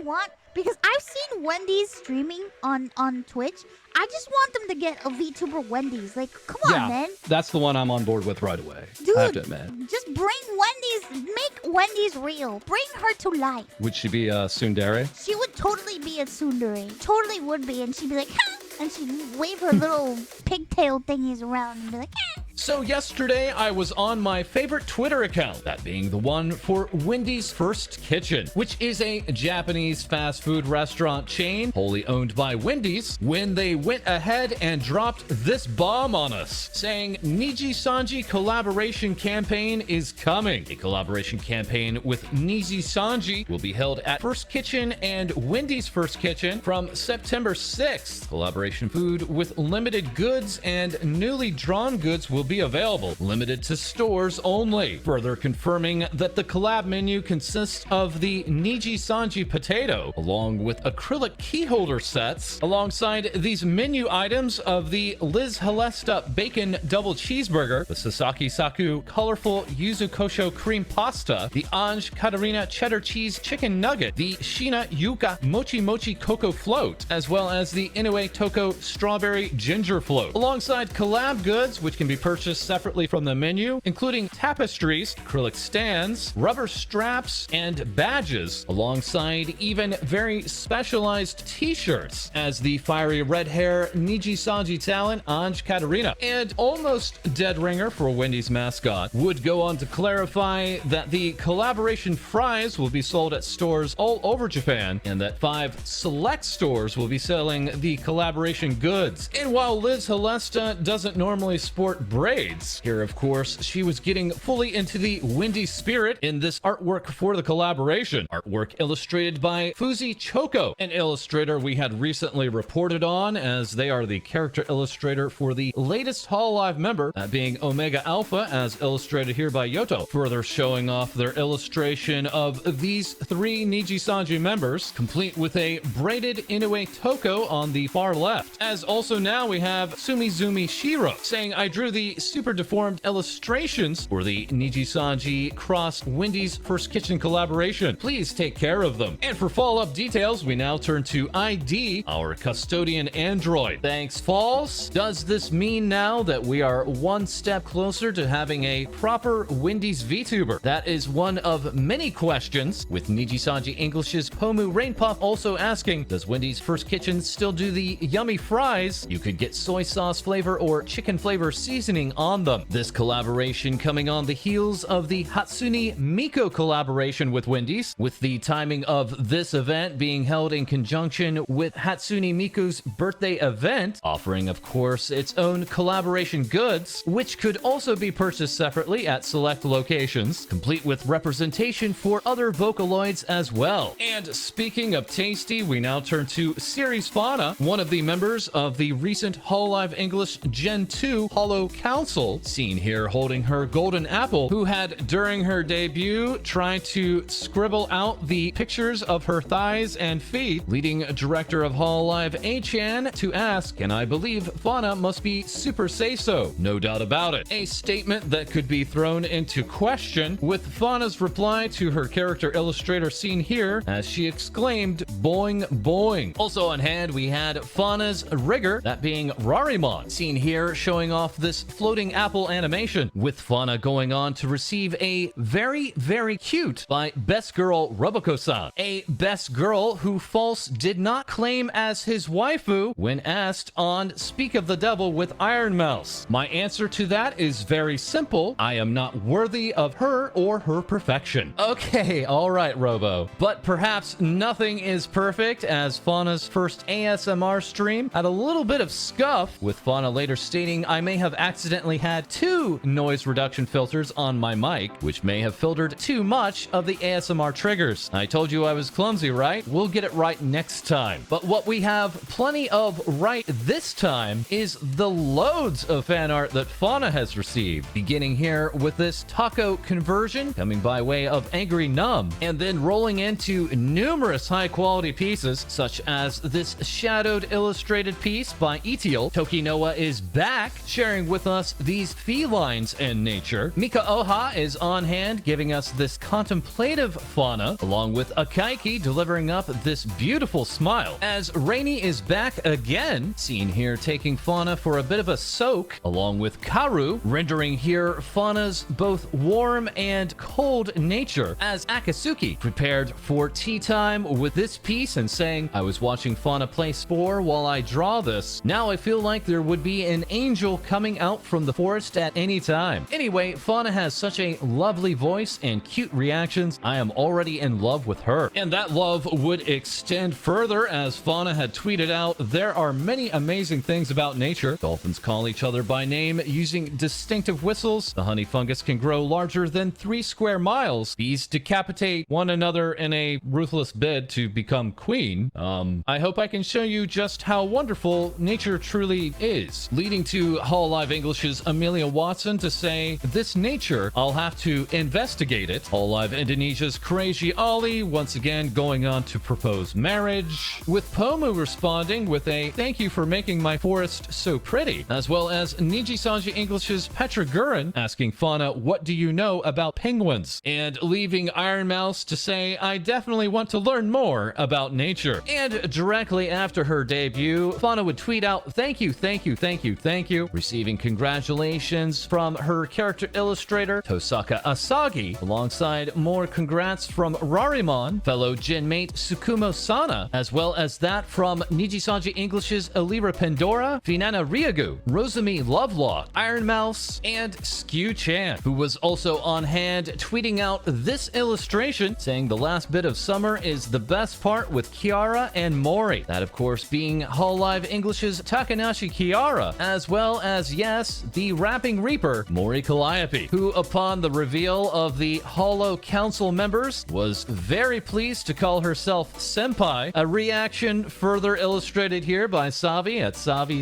want? Because I've seen Wendy's streaming on Twitch. I just want them to get a VTuber Wendy's. Like, come on, man. That's the one I'm on board with right away. Dude, I have to admit. Just bring Wendy's. Make Wendy's real. Bring her to life. Would she be a tsundere? She would totally be a tsundere. Totally would be. And she'd be like, ha! And she'd wave her little pigtail thingies around and be like, ha! So yesterday, I was on my favorite Twitter account, that being the one for Wendy's First Kitchen, which is a Japanese fast food restaurant chain wholly owned by Wendy's, when they went ahead and dropped this bomb on us, saying Nijisanji collaboration campaign is coming. A collaboration campaign with Nijisanji will be held at First Kitchen and Wendy's First Kitchen from September 6th. Collaboration food with limited goods and newly drawn goods will be available, limited to stores only, further confirming that the collab menu consists of the Nijisanji potato, along with acrylic key holder sets, alongside these menu items of the Liz Halesta bacon double cheeseburger, the Sasaki Saku colorful yuzu kosho cream pasta, the Anj Katarina cheddar cheese chicken nugget, the Shina Yuka mochi mochi cocoa float, as well as the Inoue Toko strawberry ginger float, alongside collab goods which can be purchased separately from the menu, including tapestries, acrylic stands, rubber straps, and badges, alongside even very specialized t-shirts, as the fiery red hair Nijisanji talent Anj Katarina, and almost dead ringer for Wendy's mascot, would go on to clarify that the collaboration fries will be sold at stores all over Japan, and that 5 select stores will be selling the collaboration goods. And while Liz Halesta doesn't normally sport braids, here of course she was getting fully into the Wendy spirit in this artwork for the collaboration. Artwork illustrated by Fuzi Choco, an illustrator we had recently reported on, as they are the character illustrator for the latest Hololive member, that being Omega Alpha, as illustrated here by Yoto, further showing off their illustration of these 3 Nijisanji members, complete with a braided Inoue Toko on the far left. As also now we have Sumizumi Shiro saying, I drew the super deformed illustrations for the Nijisanji cross Wendy's First Kitchen collaboration. Please take care of them. And for follow-up details, we now turn to ID, our custodian android. Thanks, False. Does this mean now that we are one step closer to having a proper Wendy's VTuber? That is one of many questions, with Nijisanji English's Pomu Rainpuff also asking, does Wendy's First Kitchen still do the yummy fries? You could get soy sauce flavor or chicken flavor seasoning on them. This collaboration coming on the heels of the Hatsune Miku collaboration with Wendy's, with the timing of this event being held in conjunction with Hatsune Miku's birthday event, offering of course its own collaboration goods, which could also be purchased separately at select locations, complete with representation for other Vocaloids as well. And speaking of tasty, we now turn to Ceres Fauna, one of the members of the recent Hololive English Gen 2 Holo Council, seen here holding her golden apple, who had during her debut tried to scribble out the pictures of her thighs and feet, leading director of Hololive A-chan to ask, and I believe Fauna must be super say-so, no doubt about it. A statement that could be thrown into question, with Fauna's reply to her character illustrator seen here, as she exclaimed, boing boing. Also on hand, we had Fauna's rigger, that being Rarimon, seen here showing off this floating apple animation, with Fauna going on to receive a very, very cute by Best Girl Roboko-san, a Best Girl who False did not claim as his waifu when asked on Speak of the Devil with Iron Mouse. My answer to that is very simple. I am not worthy of her or her perfection. Okay, alright, Robo. But perhaps nothing is perfect, as Fauna's first ASMR stream had a little bit of scuff, with Fauna later stating, I may have accidentally had 2 noise reduction filters on my mic, which may have filtered too much of the ASMR triggers. I told you I was clumsy, right? We'll get it right next time. But what we have plenty of right this time is the loads of fan art that Fauna has received, beginning here with this taco conversion coming by way of Angry Numb, and then rolling into numerous high-quality pieces, such as this shadowed illustrated piece by Etiel. Tokinoa is back, sharing with us us these felines in nature. Mika Oha is on hand giving us this contemplative fauna, along with Akaiki delivering up this beautiful smile. As Rainy is back again, seen here taking fauna for a bit of a soak, along with Karu, rendering here fauna's both warm and cold nature, as Akatsuki prepared for tea time with this piece and saying, I was watching fauna play Spore while I draw this. Now I feel like there would be an angel coming out from the forest at any time. Anyway, fauna has such a lovely voice and cute reactions. I am already in love with her. And that love would extend further, as fauna had tweeted out, there are many amazing things about nature. Dolphins call each other by name using distinctive whistles. The honey fungus can grow larger than 3 square miles. Bees decapitate one another in a ruthless bid to become queen. I hope I can show you just how wonderful nature truly is. Leading to Hololive English's Amelia Watson to say, this nature, I'll have to investigate it. Hololive Indonesia's Crazy Ali once again going on to propose marriage, with Pomu responding with a thank you for making my forest so pretty, as well as Nijisanji English's Petra Gurin asking fauna, what do you know about penguins? And leaving Iron Mouse to say, I definitely want to learn more about nature. And directly after her debut, fauna would tweet out, thank you, thank you, thank you, thank you, receiving congratulations from her character illustrator, Tosaka Asagi, alongside more congrats from Rarimon, fellow Jin mate Tsukumo Sana, as well as that from Nijisanji English's Elira Pandora, Finana Ryagu, Rosami Lovelock, Iron Mouse, and Skew Chan, who was also on hand tweeting out this illustration, saying the last bit of summer is the best part with Kiara and Mori. That, of course, being Hololive English's Takanashi Kiara, as well as, yes, the Rapping Reaper, Mori Calliope, who, upon the reveal of the Holo Council members, was very pleased to call herself Senpai, a reaction further illustrated here by Savi at Savi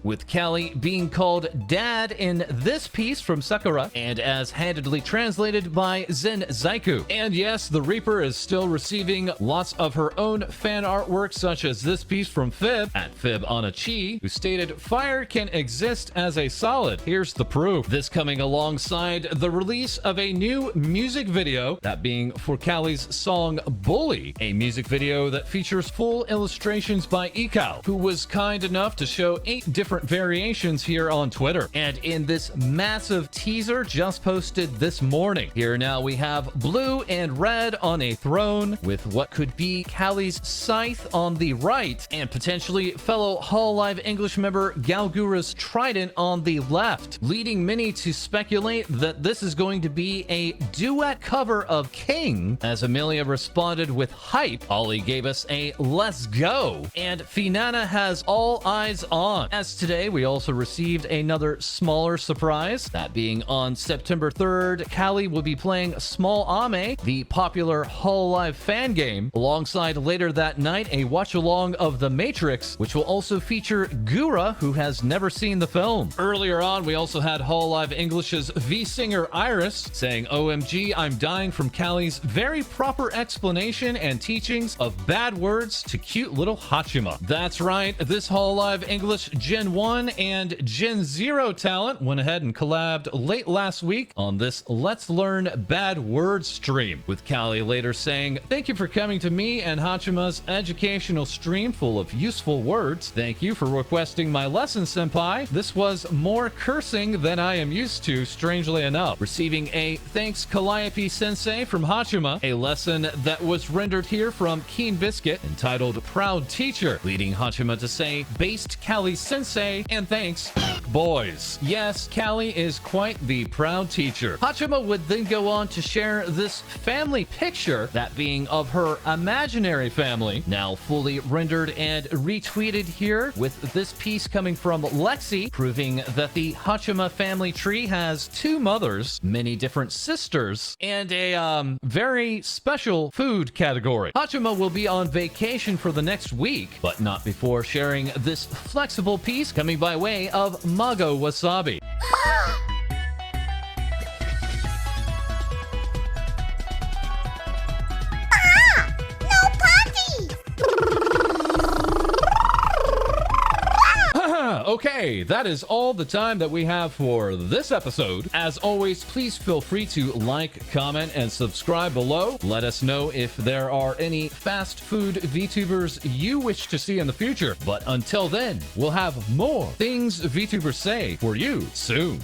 with Callie being called Dad in this piece from Sakura, and as handedly translated by Zen Zaiku. And yes, the Reaper is still receiving lots of her own fan artwork, such as this piece from Fib at Fib Anachi, who stated, fire can exist as a solid. Here's the proof. This coming alongside the release of a new music video, that being for Callie's song Bully, a music video that features full illustrations by Ikao, who was kind enough to show 8 different variations here on Twitter. And in this massive teaser just posted this morning, here now we have blue and red on a throne, with what could be Callie's scythe on the right, and potentially fellow Hololive English member Gawr Gura's trident on the left, leading many to speculate that this is going to be a duet cover of King, as Amelia responded with hype. Ollie gave us a let's go, and Finana has all eyes on. As today, we also received another smaller surprise, that being on September 3rd, Callie will be playing Small Ame, the popular Hololive fan game, alongside later that night a watch-along of The Matrix, which will also feature Gura, who has never seen the film. Earlier on, we also had Hololive English's V-Singer Iris saying, OMG, I'm dying from Callie's very proper explanation and teachings of bad words to cute little Hachima. That's right, this Hololive English Gen 1 and Gen 0 talent went ahead and collabed late last week on this Let's Learn Bad Words stream, with Callie later saying, thank you for coming to me and Hachima's educational stream full of useful words. Thank you for requesting my lesson, senpai. This was more cursing than I am used to, strangely enough. Receiving a thanks Calliope sensei from Hachima, a lesson that was rendered here from Keen Biscuit entitled Proud Teacher, leading Hachima to say, based Callie sensei, and thanks, boys. Yes, Callie is quite the proud teacher. Hachima would then go on to share this family picture, that being of her imaginary family, now fully rendered and retweeted here, with this piece coming from Lexi, proving that the Hachima family tree has 2 mothers, many different sisters, and a very special food category. Hachima will be on vacation for the next week, but not before sharing this flexible piece coming by way of Mago Wasabi. Okay, that is all the time that we have for this episode. As always, please feel free to like, comment, and subscribe below. Let us know if there are any fast food VTubers you wish to see in the future. But until then, we'll have more Things VTubers Say for you soon.